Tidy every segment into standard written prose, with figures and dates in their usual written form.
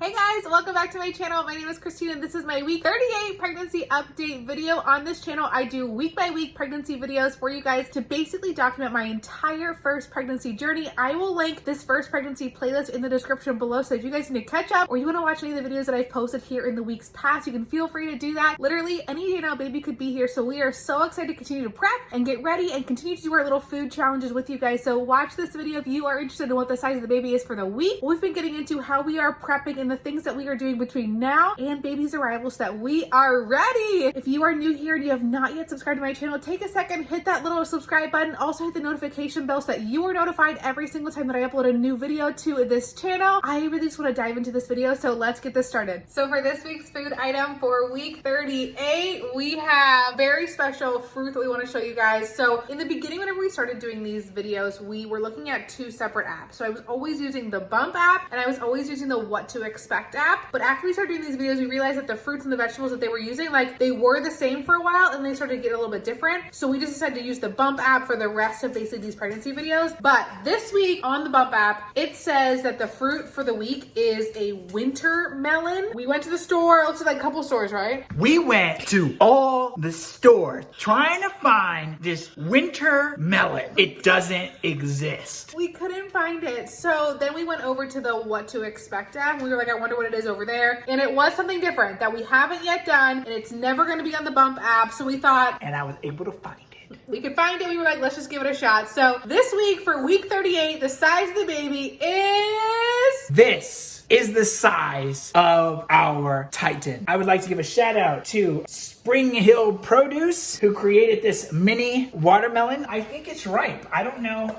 Hey guys, welcome back to my channel. My name is Christina and this is my week 38 pregnancy update video. On this channel, I do week by week pregnancy videos for you guys to basically document my entire first pregnancy journey. I will link this first pregnancy playlist in the description below, so if you guys need to catch up or you want to watch any of the videos that I've posted here in the weeks past, you can feel free to do that. Literally any day now baby could be here, so we are so excited to continue to prep and get ready and continue to do our little food challenges with you guys. So watch this video if you are interested in what the size of the baby is for the week. We've been getting into how we are prepping in the things that we are doing between now and baby's arrival so that we are ready. If you are new here and you have not yet subscribed to my channel, take a second, hit that little subscribe button. Also hit the notification bell so that you are notified every single time that I upload a new video to this channel. I really just want to dive into this video, so let's get this started. So for this week's food item for week 38, we have very special fruit that we want to show you guys. So in the beginning, whenever we started doing these videos, we were looking at two separate apps. So I was always using the Bump app and I was always using the What to Expect app. But after we started doing these videos, we realized that the fruits and the vegetables that they were using, like they were the same for a while and they started to get a little bit different. So we just decided to use the Bump app for the rest of basically these pregnancy videos. But this week on the Bump app, it says that the fruit for the week is a winter melon. We went to the store, it looks like a couple stores, right? We went to all the stores trying to find this winter melon. It doesn't exist. We couldn't find it. So then we went over to the What to Expect app. We were like, I wonder what it is over there. And it was something different that we haven't yet done. And it's never going to be on the Bump app. So we thought, And I was able to find it. we could find it. We were like, let's just give it a shot. So this week for week 38, the size of the baby is... This is the size of our Titan. I would like to give a shout out to Spring Hill Produce, who created this mini watermelon. I think it's ripe. I don't know.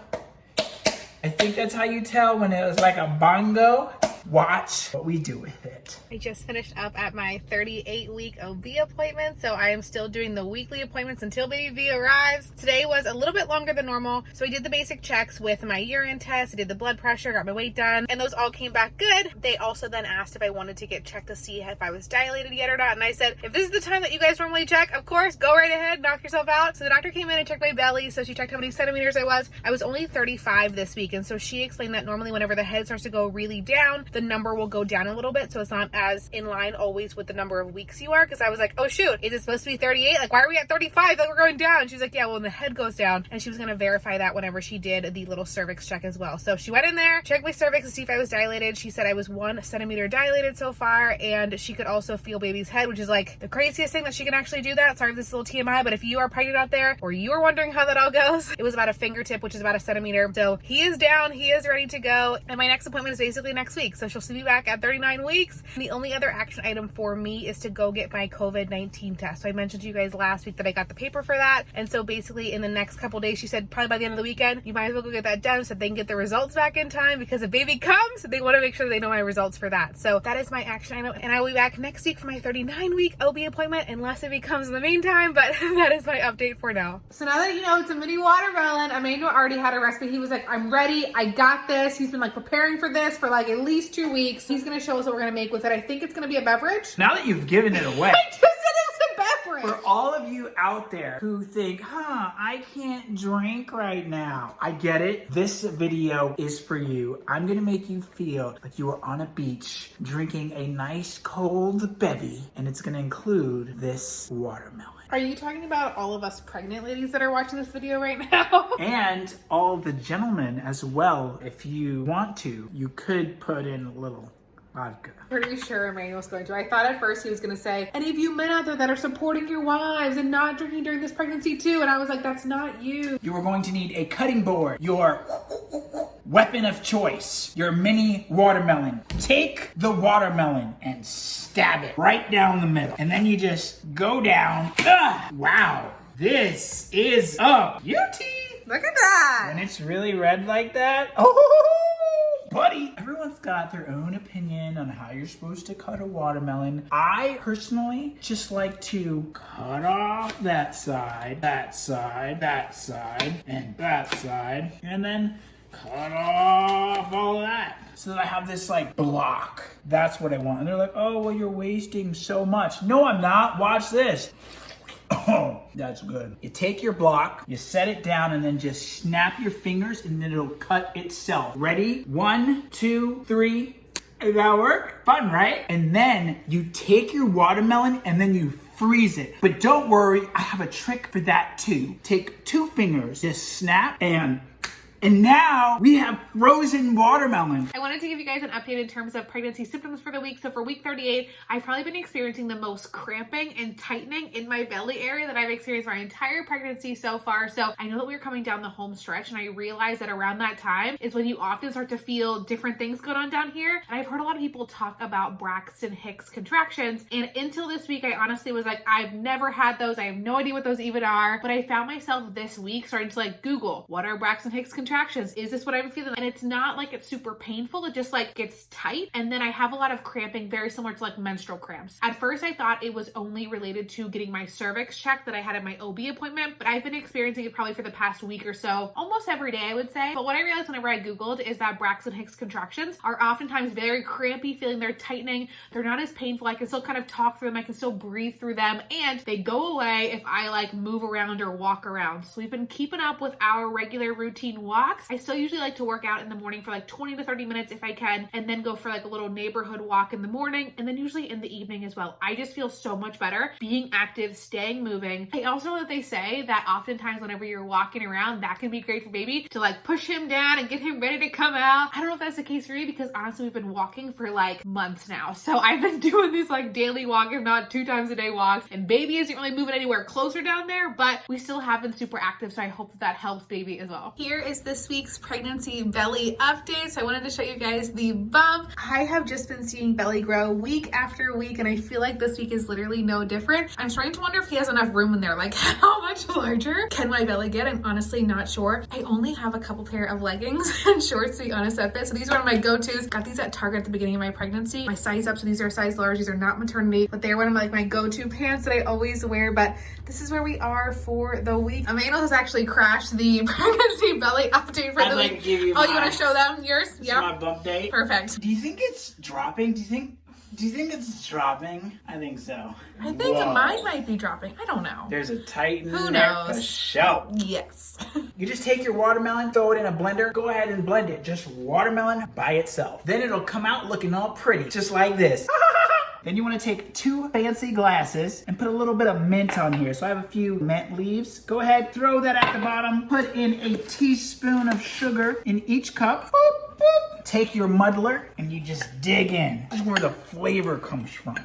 I think that's how you tell when it was like a bongo. Watch what we do with it. I just finished up at my 38-week OB appointment, so I am still doing the weekly appointments until baby V arrives. Today was a little bit longer than normal, so I did the basic checks with my urine test, I did the blood pressure, got my weight done, and those all came back good. They also then asked if I wanted to get checked to see if I was dilated yet or not, and I said, if this is the time that you guys normally check, of course, go right ahead, knock yourself out. So the doctor came in and checked my belly, so she checked how many centimeters I was. I was only 35 this week, and so she explained that normally whenever the head starts to go really down, the number will go down a little bit, so it's not as in line always with the number of weeks you are. Because I was like, oh shoot, is it supposed to be 38? Like, why are we at 35? Like, we're going down. She's like, yeah, well, when the head goes down. And she was going to verify that whenever she did the little cervix check as well. So she went in there, checked my cervix to see if I was dilated. She said I was 1 centimeter dilated so far, and she could also feel baby's head, which is like the craziest thing that she can actually do that. Sorry if this is a little TMI, but if you are pregnant out there or you are wondering how that all goes, it was about a fingertip, which is about 1 centimeter. So he is down, he is ready to go, and my next appointment is basically next week. So she'll see me back at 39 weeks. The only other action item for me is to go get my COVID-19 test. So I mentioned to you guys last week that I got the paper for that. And so basically in the next couple days, she said probably by the end of the weekend, you might as well go get that done so they can get the results back in time, because if baby comes, they want to make sure they know my results for that. So that is my action item. And I will be back next week for my 39-week OB appointment, unless baby comes in the meantime, but that is my update for now. So now that you know it's a mini watermelon, Emmanuel already had a recipe. He was like, I'm ready, I got this. He's been like preparing for this for like at least 2 weeks. He's gonna show us what we're gonna make with it. I think it's gonna be a beverage. Now that you've given it away. I just said it's a beverage. For all of you out there who think, I can't drink right now. I get it. This video is for you. I'm gonna make you feel like you are on a beach drinking a nice cold bevy, and it's gonna include this watermelon. Are you talking about all of us pregnant ladies that are watching this video right now? And all the gentlemen as well. If you want to, you could put in a little vodka. Pretty sure Emmanuel's going to. I thought at first he was going to say, any of you men out there that are supporting your wives and not drinking during this pregnancy too. And I was like, that's not you. You are going to need a cutting board, your weapon of choice, your mini watermelon. Take the watermelon and stab it right down the middle. And then you just go down. Wow, this is a beauty. Look at that. When it's really red like that, oh, buddy. Everyone's got their own opinion on how you're supposed to cut a watermelon. I personally just like to cut off that side, that side, that side, and that side, and then cut off all of that, so that I have this like block. That's what I want. And they're like, oh, well, you're wasting so much. No, I'm not. Watch this. Oh, that's good. You take your block, you set it down, and then just snap your fingers, and then it'll cut itself. Ready? 1, 2, 3. Does that work? Fun, right? And then you take your watermelon and then you freeze it. But don't worry, I have a trick for that too. Take 2 fingers, just snap, and now we have frozen watermelon. I wanted to give you guys an update in terms of pregnancy symptoms for the week. So for week 38, I've probably been experiencing the most cramping and tightening in my belly area that I've experienced my entire pregnancy so far. So I know that we were coming down the home stretch, and I realized that around that time is when you often start to feel different things going on down here. And I've heard a lot of people talk about Braxton Hicks contractions. And until this week, I honestly was like, I've never had those. I have no idea what those even are. But I found myself this week starting to like Google, what are Braxton Hicks contractions? Is this what I'm feeling? And it's not like it's super painful. It just like gets tight. And then I have a lot of cramping, very similar to like menstrual cramps. At first, I thought it was only related to getting my cervix checked that I had at my OB appointment, but I've been experiencing it probably for the past week or so, almost every day, I would say. But what I realized whenever I Googled is that Braxton Hicks contractions are oftentimes very crampy, feeling they're tightening. They're not as painful. I can still kind of talk through them. I can still breathe through them, and they go away if I like move around or walk around. So we've been keeping up with our regular routine walks. I still usually like to work out in the morning for like 20 to 30 minutes if I can, and then go for like a little neighborhood walk in the morning, and then usually in the evening as well. I just feel so much better being active, staying moving. I also know that they say that oftentimes whenever you're walking around, that can be great for baby to like push him down and get him ready to come out. I don't know if that's the case for me, because honestly, we've been walking for like months now. So I've been doing these like daily walk, if not 2 times a day walks, and baby isn't really moving anywhere closer down there, but we still have been super active. So I hope that helps baby as well. Here is this week's pregnancy belly update. So I wanted to show you guys the bump. I have just been seeing belly grow week after week, and I feel like this week is literally no different. I'm starting to wonder if he has enough room in there. Like, how much larger can my belly get? I'm honestly not sure. I only have a couple pair of leggings and shorts, to be honest, that fit. So these are one of my go-tos. Got these at Target at the beginning of my pregnancy. My size up, so these are size large. These are not maternity, but they're one of my go-to pants that I always wear. But this is where we are for the week. Emmanuel has actually crashed the pregnancy belly update for the week. To give you you want to show them yours? Yeah. My bump date. Perfect. Do you think it's dropping? Do you think it's dropping? I think so. I think mine might be dropping. I don't know. There's a tighten Who there knows? for show. Yes. You just take your watermelon, throw it in a blender, go ahead and blend it. Just watermelon by itself. Then it'll come out looking all pretty, just like this. Then you want to take 2 fancy glasses and put a little bit of mint on here. So I have a few mint leaves. Go ahead, throw that at the bottom. Put in a teaspoon of sugar in each cup. Boop, boop. Take your muddler and you just dig in. This is where the flavor comes from.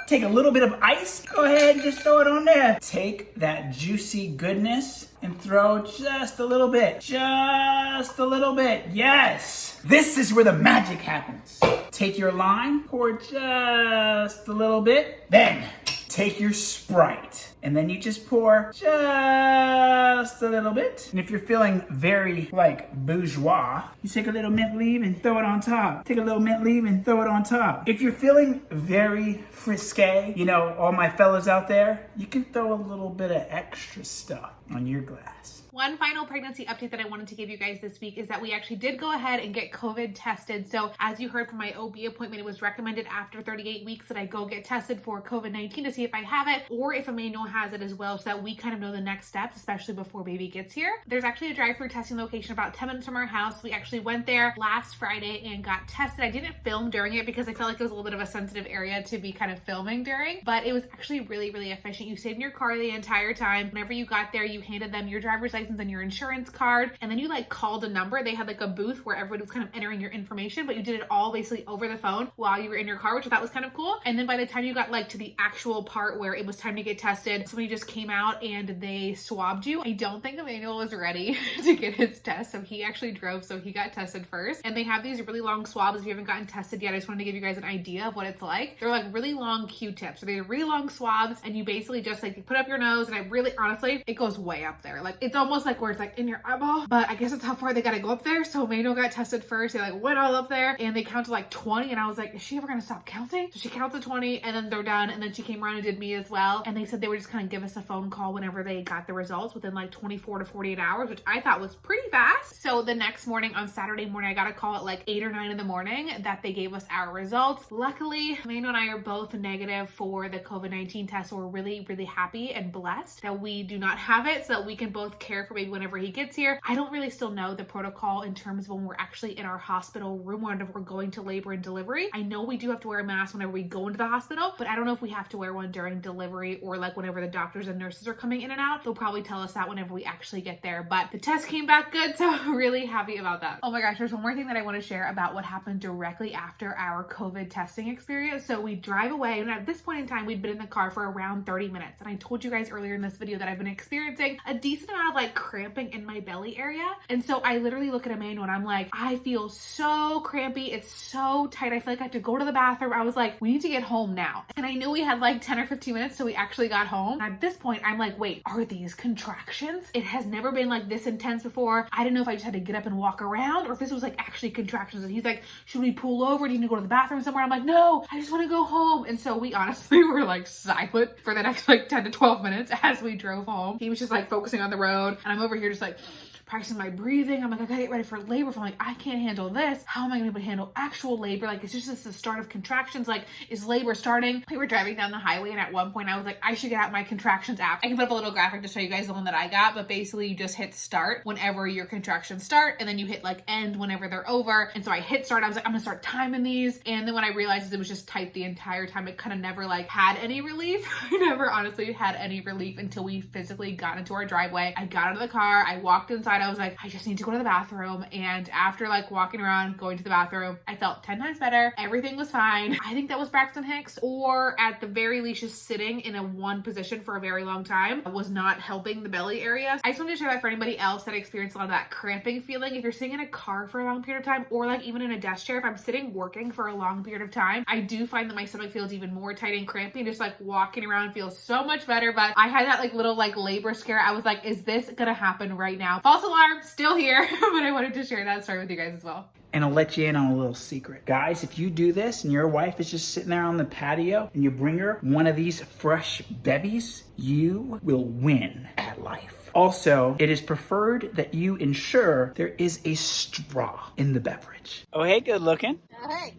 Take a little bit of ice. Go ahead and just throw it on there. Take that juicy goodness and throw just a little bit. Just a little bit. Yes. This is where the magic happens. Take your lime, pour just a little bit. Then take your Sprite, and then you just pour just a little bit. And if you're feeling very like bourgeois, you take a little mint leaf and throw it on top. Take a little mint leaf and throw it on top. If you're feeling very frisky, you know, all my fellas out there, you can throw a little bit of extra stuff on your glass. One final pregnancy update that I wanted to give you guys this week is that we actually did go ahead and get COVID tested. So as you heard from my OB appointment, it was recommended after 38 weeks that I go get tested for COVID-19 to see if I have it or if Emmanuel has it as well, so that we kind of know the next steps, especially before baby gets here. There's actually a drive-through testing location about 10 minutes from our house. We actually went there last Friday and got tested. I didn't film during it because I felt like it was a little bit of a sensitive area to be kind of filming during, but it was actually really, really efficient. You stayed in your car the entire time. Whenever you got there, you handed them your driver's license and your insurance card, and then you like called a number. They had like a booth where everybody was kind of entering your information, but you did it all basically over the phone while you were in your car, which I thought was kind of cool. And then by the time you got like to the actual part where it was time to get tested, somebody just came out and they swabbed you. I don't think Emmanuel was ready to get his test, so he actually drove, so he got tested first. And they have these really long swabs. If you haven't gotten tested yet, I just wanted to give you guys an idea of what it's like. They're like really long Q-tips, so they're really long swabs, and you basically just like you put up your nose, and honestly, it goes way up there. Like it's almost like where it's like in your eyeball, but I guess that's how far they gotta go up there. So Emmanuel got tested first. They like went all up there and they counted like 20, and I was like, is she ever gonna stop counting? So she counts to 20 and then they're done, and then she came around and did me as well, and they said they were just just kind of give us a phone call whenever they got the results within like 24 to 48 hours, which I thought was pretty fast. So the next morning, on Saturday morning, I got a call at like 8 or 9 in the morning that they gave us our results. Luckily, Mano and I are both negative for the COVID-19 test, so we're really, really happy and blessed that we do not have it, so that we can both care for baby whenever he gets here. I don't really still know the protocol in terms of when we're actually in our hospital room, whenever we're going to labor and delivery. I know we do have to wear a mask whenever we go into the hospital, but I don't know if we have to wear one during delivery or like whenever the doctors and nurses are coming in and out. They'll probably tell us that whenever we actually get there, but the test came back good, so I'm really happy about that. Oh my gosh, there's one more thing that I want to share about what happened directly after our COVID testing experience. So we drive away, and at this point in time, we'd been in the car for around 30 minutes. And I told you guys earlier in this video that I've been experiencing a decent amount of like cramping in my belly area. And so I literally look at Emmanuel and I'm like, I feel so crampy. It's so tight. I feel like I have to go to the bathroom. I was like, we need to get home now. And I knew we had like 10 or 15 minutes till we actually got home. And at this point, I'm like, wait, are these contractions? It has never been like this intense before. I didn't know if I just had to get up and walk around or if this was like actually contractions. And he's like, should we pull over? Do you need to go to the bathroom somewhere? I'm like, no, I just want to go home. And so we honestly were like silent for the next like 10 to 12 minutes as we drove home. He was just like focusing on the road, and I'm over here just like practicing my breathing. I'm like, I gotta get ready for labor. I'm like, I can't handle this. How am I gonna be able to handle actual labor? Like, it's just the start of contractions. Like, is labor starting? We were driving down the highway, and at one point I was like, I should get out my contractions app. I can put up a little graphic to show you guys the one that I got, but basically you just hit start whenever your contractions start, and then you hit like end whenever they're over. And so I hit start. I was like, I'm gonna start timing these. And then when I realized it was just tight the entire time, it kind of never like had any relief. I never honestly had any relief until we physically got into our driveway. I got out of the car, I walked inside, I was like, I just need to go to the bathroom. And after like walking around, going to the bathroom, I felt 10 times better. Everything was fine. I think that was Braxton Hicks, or at the very least just sitting in a one position for a very long time was not helping the belly area. I just wanted to share that for anybody else that experienced a lot of that cramping feeling. If you're sitting in a car for a long period of time, or like even in a desk chair, if I'm sitting working for a long period of time, I do find that my stomach feels even more tight and crampy, and just like walking around feels so much better. But I had that like little like labor scare. I was like, is this gonna happen right now? False alarm, still here. But I wanted to share that story with you guys as well. And I'll let you in on a little secret. Guys, if you do this and your wife is just sitting there on the patio and you bring her one of these fresh bevies, you will win at life. Also, it is preferred that you ensure there is a straw in the beverage. Oh, hey, good looking. Oh, hey.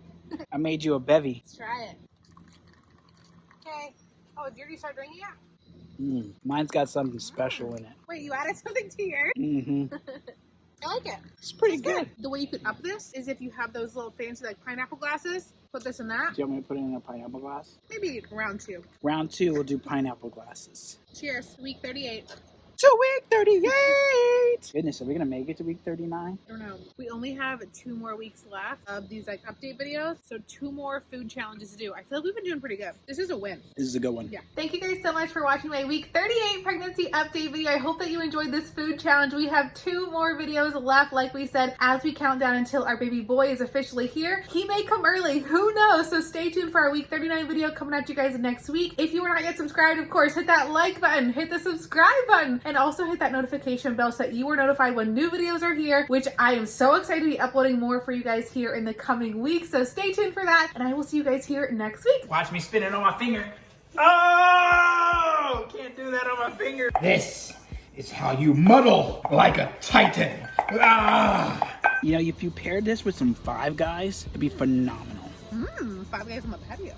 I made you a bevy. Let's try it. Okay. Oh, did you already start drinking it? Mine's got something special in it. Wait, you added something to yours? Mm-hmm. I like it. It's pretty good. The way you could up this is if you have those little fancy like pineapple glasses, put this in that. Do you want me to put it in a pineapple glass? Maybe round 2. Round 2, we'll do pineapple glasses. Cheers. Week 38. To week 38! Goodness, are we gonna make it to week 39? I don't know. We only have 2 more weeks left of these like update videos, so 2 more food challenges to do. I feel like we've been doing pretty good. This is a win. This is a good one. Yeah. Thank you guys so much for watching my week 38 pregnancy update video. I hope that you enjoyed this food challenge. We have 2 more videos left, like we said, as we count down until our baby boy is officially here. He may come early, who knows? So stay tuned for our week 39 video coming at you guys next week. If you are not yet subscribed, of course, hit that like button, hit the subscribe button, and also hit that notification bell so that you are notified when new videos are here, which I am so excited to be uploading more for you guys here in the coming weeks. So stay tuned for that, and I will see you guys here next week. Watch me spin it on my finger. Oh! Can't do that on my finger. This is how you muddle like a titan. Ah! You know, if you paired this with some Five Guys, it'd be phenomenal. Five Guys on the patio.